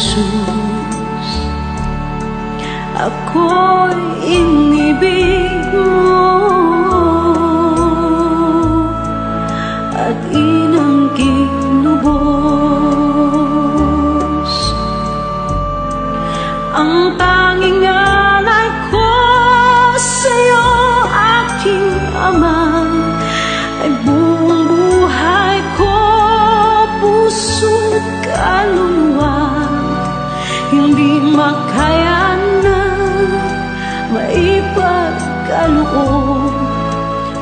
Jesus, ako'y inibig mo at inangking lubos. Ang tanging alay ko sa'yo, aking Ama, ay buong buhay ko, puso't kaluluwa. Hindi makayanan, maipagkaloob,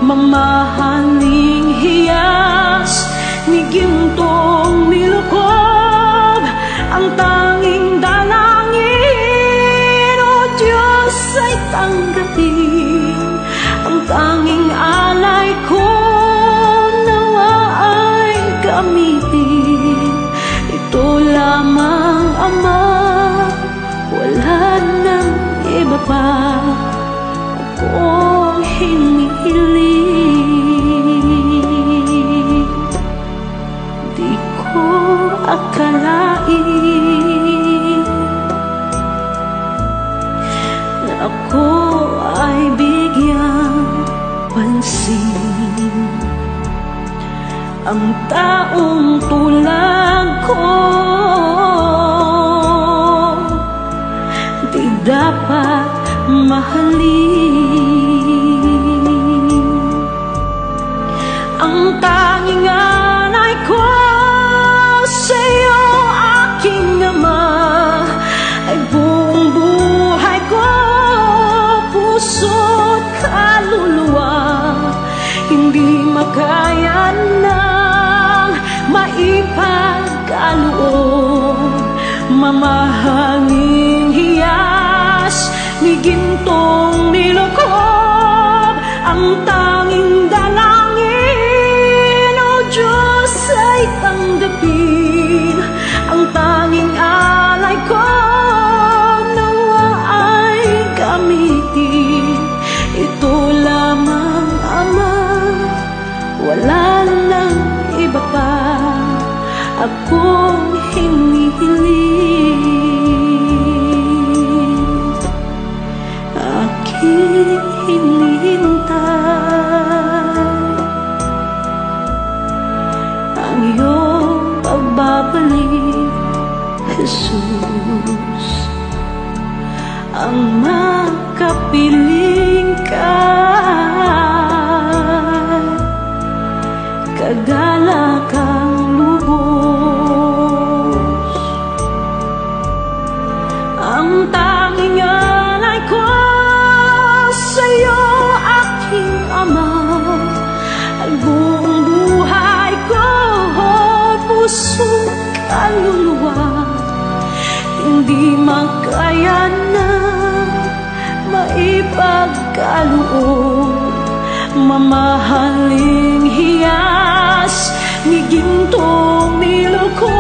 mamahaling hiyas ni gintong nilukob. Ang tanging dalangin, O Diyos, ay tanggapin. Ang tanging alay ko, nawa ay gamitin. Ito lamang, Ama, wala nang iba pa akong hinihiling. Di ko akalain na ako ay bigyang pansin. Ang taong tulad ko di dapat mahalin. Ang tanging alay ko sa'yo, aking Ama, ay buong buhay ko, puso't kaluluwa. Hindi makayanang maipagkaloob, mamahaling hiyas ni gintong nilukob. Ang tanging dalangin, O Diyos, ay tanggapin. Ang tanging alay ko, nawa ay gamitin. Ito lamang, Ama, wala nang iba pa akong hinihiling. Aking hinihintay ang iyong pagbabalik, Jesus. Ang makapiling ka, kagalakang lubos. Ang tanging alay ko sa'yo, aking Ama, ay buong buhay ko, puso't kaluluwa. Hindi makayanan, maipagkaloob, mamahaling hiyas ni gintong nilukob.